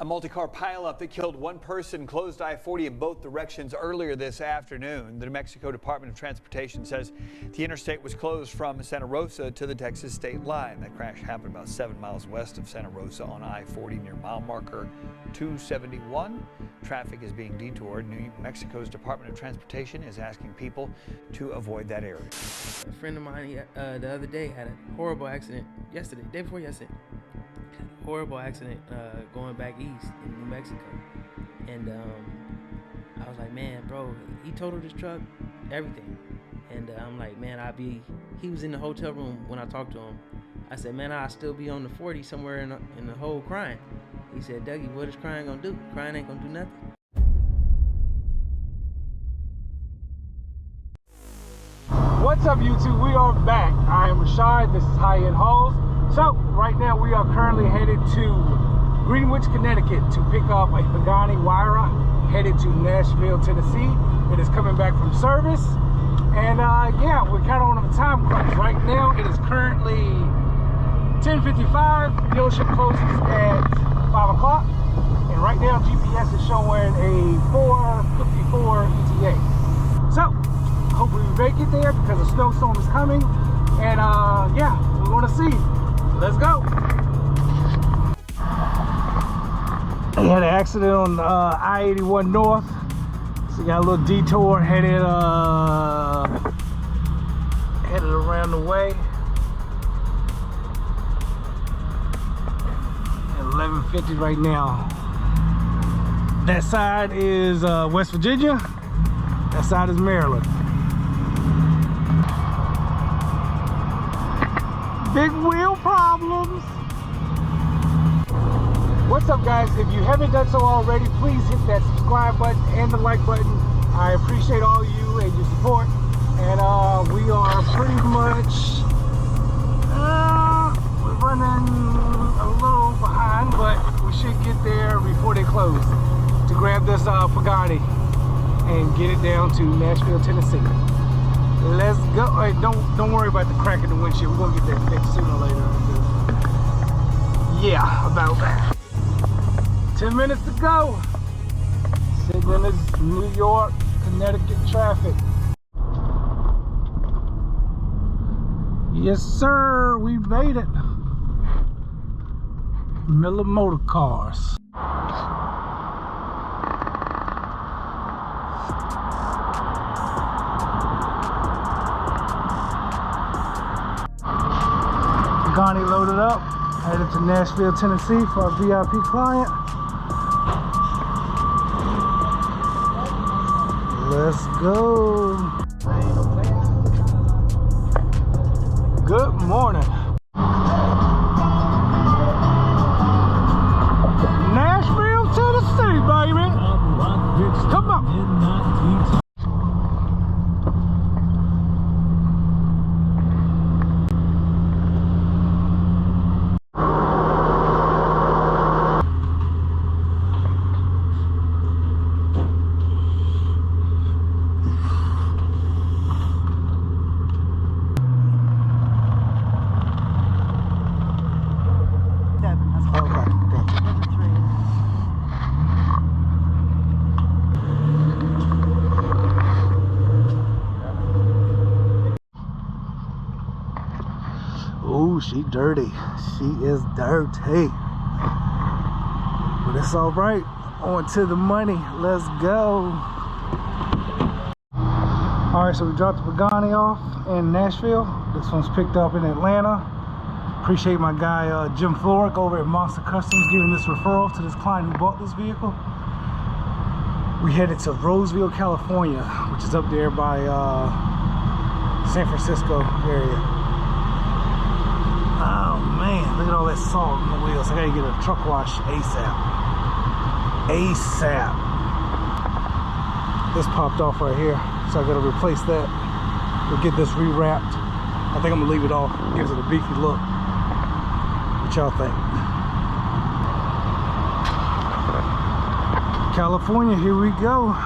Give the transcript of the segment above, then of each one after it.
A multi-car pileup that killed one person closed I-40 in both directions earlier this afternoon. The New Mexico Department of Transportation says the interstate was closed from Santa Rosa to the Texas state line. That crash happened about 7 miles west of Santa Rosa on I-40 near mile marker 271. Traffic is being detoured. New Mexico's Department of Transportation is asking people to avoid that area. A friend of mine the other day had a horrible accident yesterday, day before yesterday. Horrible accident going back east in New Mexico, and I was like, man, bro, he totaled his truck, everything, and I'm like, man, he was in the hotel room when I talked to him. I said, man, I'll still be on the 40 somewhere in the hole crying. He said, Dougie, what is crying gonna do? Crying ain't gonna do nothing. What's up, YouTube? We are back. I am Rashad. This is High End Hauls. So right now we are currently headed to Greenwich, Connecticut to pick up a Pagani Huayra headed to Nashville, Tennessee. It is coming back from service, and yeah, we're kind of on a time crunch right now. It is currently 10:55. Dealership closes at 5 o'clock, and right now GPS is showing a 4:54 ETA. So hopefully we make it there because a snowstorm is coming, and yeah, we want to see. Let's go. We had an accident on I-81 North, so we got a little detour headed around the way. At 11:50 right now. That side is West Virginia. That side is Maryland. Big wheel problems. What's up, guys? If you haven't done so already, please hit that subscribe button and the like button. I appreciate all you and your support. And we are pretty much we're running a little behind, but we should get there before they close to grab this Pagani and get it down to Nashville, Tennessee. Let's go. Hey, don't worry about the crack in the windshield. We're gonna get that fixed sooner or later. Yeah, about that. 10 minutes to go. Sitting in this New York, Connecticut traffic. Yes, sir. We made it. Miller Motor Cars. Pagani loaded up, headed to Nashville, Tennessee for our VIP client. Let's go. Good morning. Nashville, Tennessee, baby. Come on. Ooh, she dirty. She is dirty. But it's all right. On to the money. Let's go. All right, so we dropped the Pagani off in Nashville. This one's picked up in Atlanta. Appreciate my guy Jim Florick over at Monster Customs giving this referral to this client who bought this vehicle. We headed to Roseville, California, which is up there by San Francisco area. Oh man, look at all that salt on the wheels. I gotta get a truck wash ASAP. ASAP. This popped off right here, so I gotta replace that. We'll get this rewrapped. I think I'm gonna leave it off. It gives it a beefy look. What y'all think? California, here we go.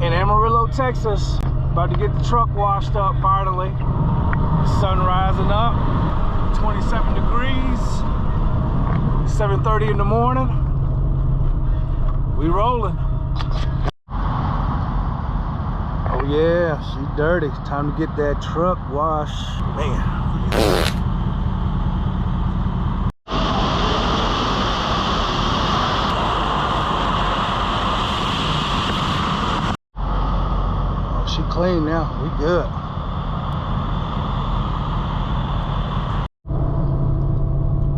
In Amarillo, Texas, about to get the truck washed up finally. Sun rising up, 27 degrees. 7:30 in the morning. We rolling. Oh yeah, she dirty. Time to get that truck washed. Man. Oh, she clean now. We good.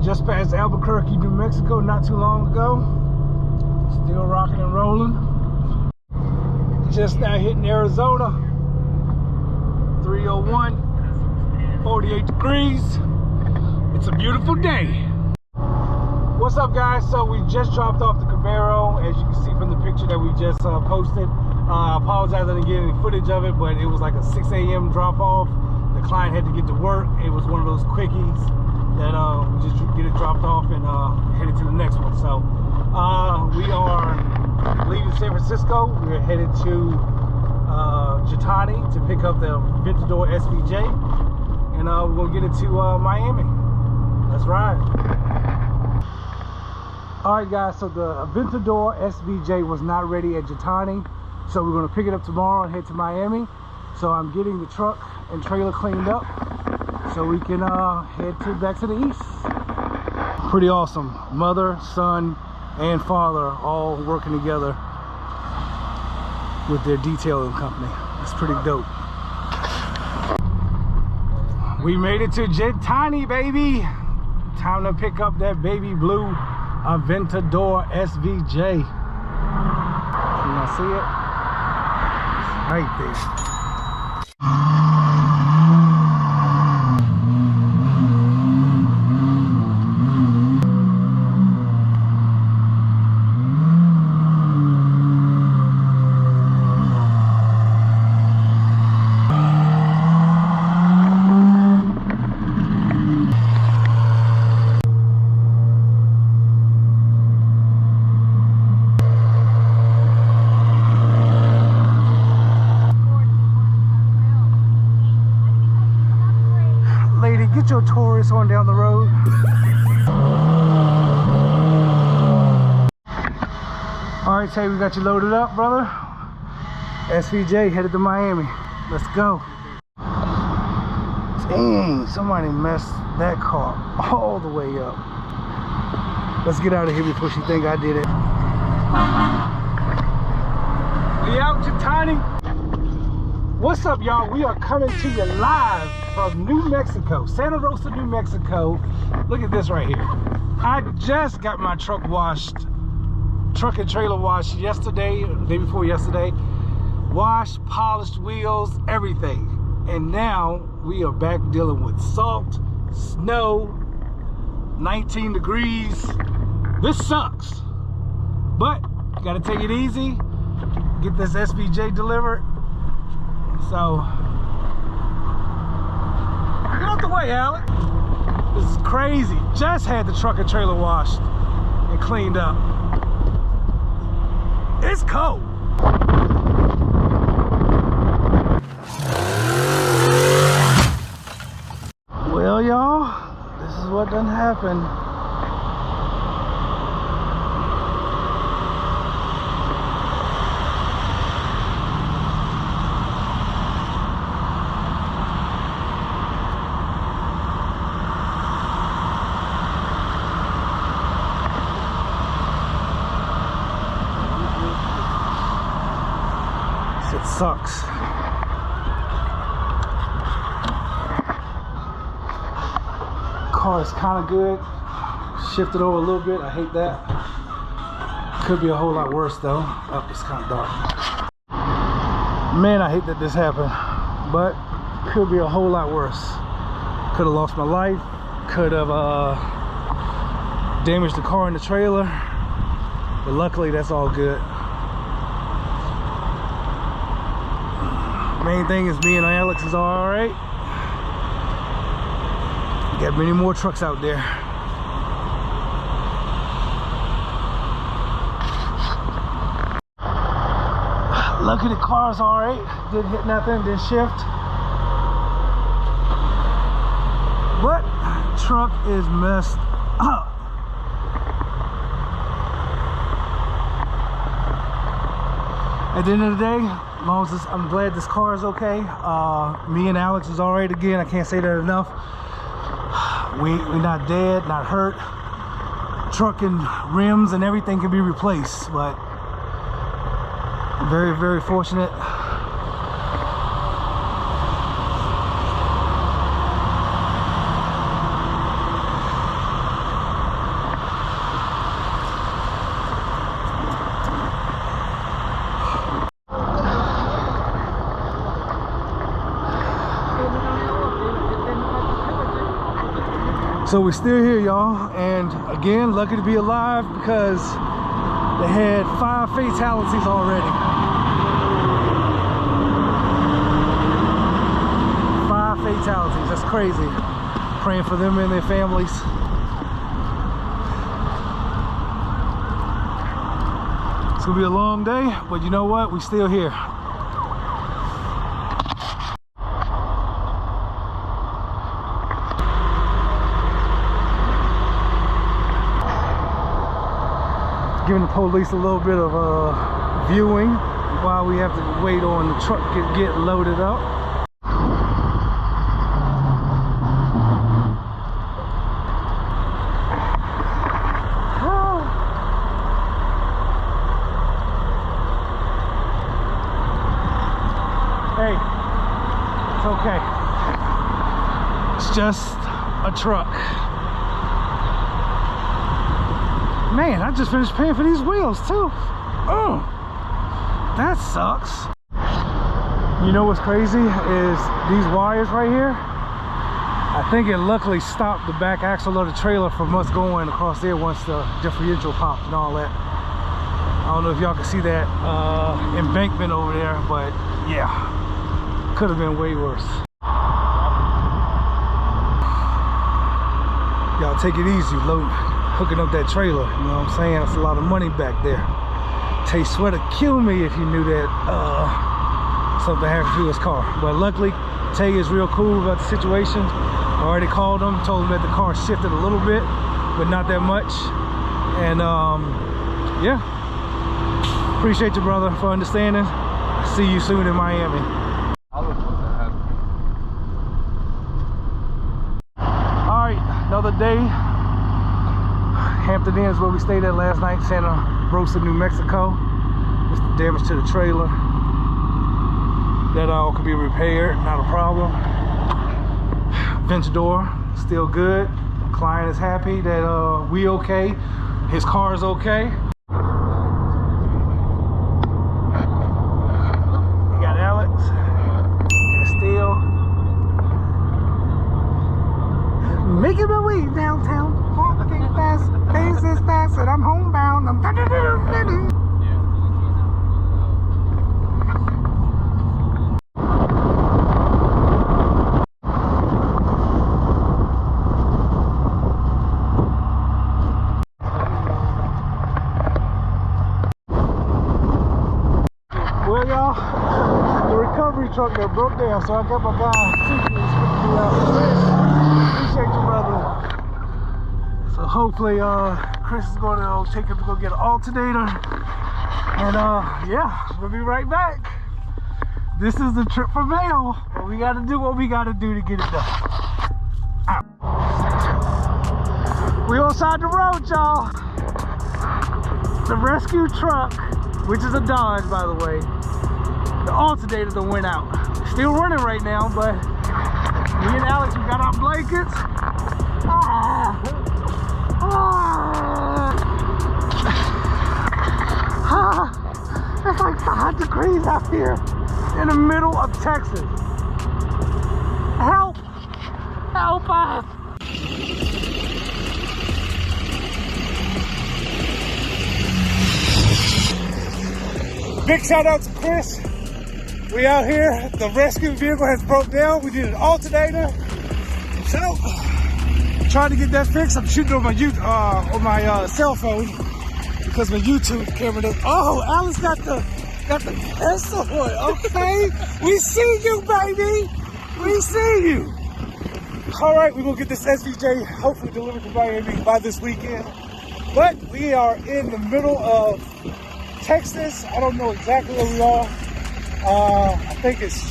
Just past Albuquerque, New Mexico not too long ago. Still rocking and rolling. Just now hitting Arizona. 301, 48 degrees. It's a beautiful day. What's up, guys? So we just dropped off the Camaro, as you can see from the picture that we just posted. I apologize I didn't get any footage of it, but it was like a 6 a.m. drop off. The client had to get to work. It was one of those quickies that we just get it dropped off and headed to the next one. So we are leaving San Francisco. We're headed to Jatani to pick up the Aventador SVJ, and we're gonna get it to Miami. Let's ride. All right, guys, so the Aventador SVJ was not ready at Jatani, so we're gonna pick it up tomorrow and head to Miami. So I'm getting the truck and trailer cleaned up so we can head back to the east. Pretty awesome. Mother, son, and father all working together with their detailing company. It's pretty dope. We made it to Jatani, baby. Time to pick up that baby blue Aventador SVJ. Can y'all see it? Right there. Get your Taurus on down the road. All right, Tay, we got you loaded up, brother. SVJ headed to Miami. Let's go. Dang, somebody messed that car all the way up. Let's get out of here before she think I did it. We out, Jatani. What's up, y'all? We are coming to you live from New Mexico, Santa Rosa, New Mexico. Look at this right here. I just got my truck washed, truck and trailer washed yesterday, the day before yesterday. Washed, polished wheels, everything. And now we are back dealing with salt, snow, 19 degrees. This sucks, but gotta take it easy, get this SVJ delivered. So, get out the way, Alec. This is crazy. Just had the truck and trailer washed and cleaned up. It's cold. Well, y'all, this is what done happened. It sucks. Car is kind of good. Shifted over a little bit. I hate that. Could be a whole lot worse though. Oh, it's kind of dark. Man, I hate that this happened, but could be a whole lot worse. Could have lost my life. Could have damaged the car and the trailer. But luckily, that's all good. Main thing is me and Alex is all right. We got many more trucks out there. Lucky the car's all right. Didn't hit nothing, didn't shift. But truck is messed up. At the end of the day, as long as I'm glad this car is okay. Me and Alex is all right again. I can't say that enough. We're not dead, not hurt. Truck and rims and everything can be replaced, but very, very fortunate. So we're still here, y'all, and again, lucky to be alive because they had 5 fatalities already. 5 fatalities, that's crazy. Praying for them and their families. It's gonna be a long day, but you know what? We're still here. Giving the police a little bit of viewing while we have to wait on the truck to get loaded up. Hey, it's okay. It's just a truck. Man, I just finished paying for these wheels too. Oh, that sucks. You know what's crazy is these wires right here. I think it luckily stopped the back axle of the trailer from us going across there once the differential popped and all that. I don't know if y'all can see that embankment over there, but yeah, could have been way worse. Y'all take it easy, hooking up that trailer, you know what I'm saying? That's a lot of money back there. TaySweat would kill me if he knew that something happened to his car. But luckily, Tay is real cool about the situation. I already called him, told him that the car shifted a little bit, but not that much. And yeah, appreciate you, brother, for understanding. See you soon in Miami. All right, another day. Hampton Inn is where we stayed at last night, Santa Rosa, New Mexico. Just the damage to the trailer. That all could be repaired, not a problem. Vent door, still good. Client is happy that we okay. His car is okay. We got Alex, and Steele. Making my way downtown. Walking fast, faces fast, and I'm homebound. Well, y'all, the recovery truck that broke down, so I got my guy appreciate you, brother. So hopefully Chris is going to take him to go get an alternator, and yeah, we'll be right back. This is the trip from hell, but we got to do what we got to do to get it done. Out. We on side the road, y'all. The rescue truck, which is a Dodge, by the way, the alternator that went out. Still running right now, but me and Alex, we got our blankets. It's like 5 degrees out here in the middle of Texas. Help! Help us! Big shout out to Chris. We out here. The rescue vehicle has broke down. We did an alternator. So, trying to get that fixed. I'm shooting on my cell phone because my YouTube camera does. Oh, Alice got the pencil on. Okay, we see you, baby. We see you. All right, we're gonna get this SVJ hopefully delivered to Miami by this weekend. But we are in the middle of Texas. I don't know exactly where we are. I think it's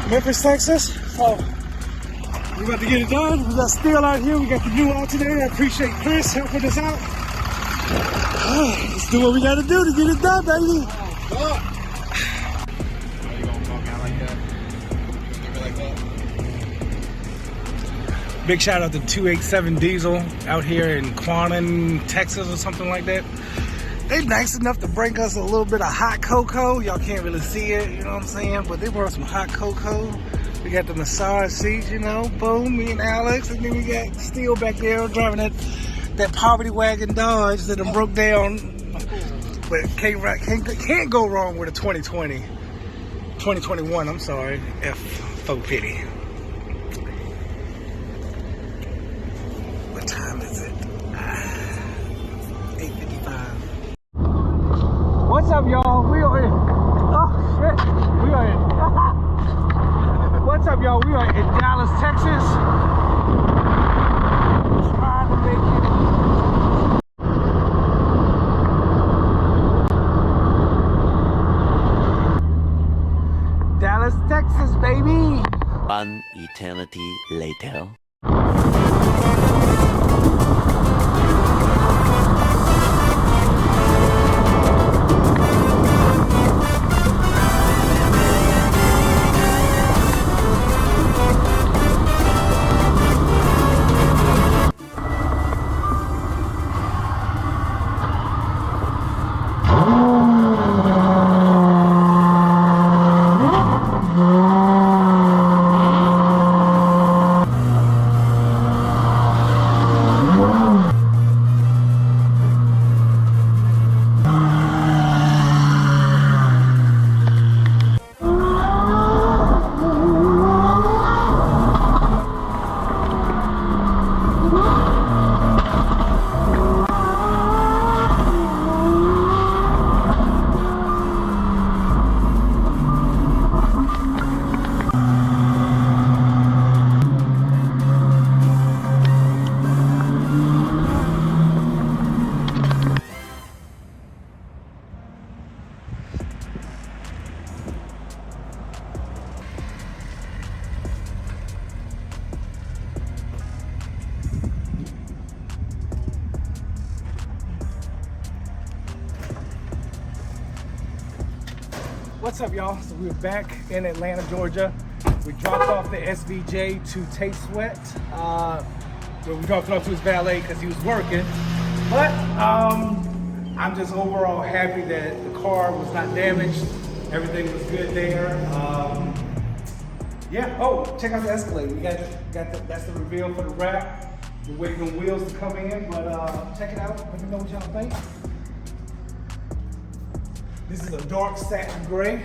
Memphis, Texas. So we're about to get it done. We got Steele out here. We got the new alternator. I appreciate Chris helping us out. Let's do what we got to do to get it done, baby. Big shout out to 287 Diesel out here in Quantin, Texas or something like that. They nice enough to bring us a little bit of hot cocoa. Y'all can't really see it, you know what I'm saying? But they brought some hot cocoa. We got the massage seats, you know, boom, me and Alex. And then we got Steele back there driving that poverty wagon Dodge that done broke down. But can't go wrong with a 2021, I'm sorry. F4 pity. What time is it? 8:55. What's up, y'all? We are in. Oh shit! We are in. What's up, y'all? We are in Dallas, Texas. Trying to make it. Dallas, Texas, baby. One eternity later. What's up, y'all? So we're back in Atlanta, Georgia. We dropped off the SVJ to TaySweat. We dropped it off to his valet because he was working. But I'm just overall happy that the car was not damaged. Everything was good there. Yeah. Oh, check out the Escalade. We got that's the reveal for the wrap. We're waiting on wheels to come in, but check it out. Let me know what y'all think. This is a dark satin gray,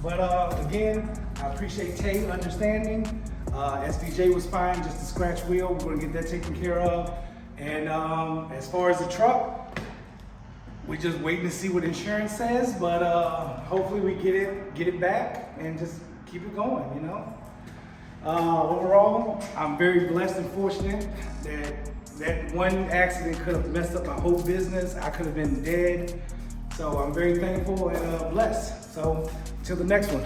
but again, I appreciate Tay understanding. SVJ was fine, just a scratch wheel. We're gonna get that taken care of. And as far as the truck, we're just waiting to see what insurance says, but hopefully we get it back and just keep it going, you know? Overall, I'm very blessed and fortunate that one accident could have messed up my whole business. I could have been dead. So I'm very thankful and blessed. So till the next one.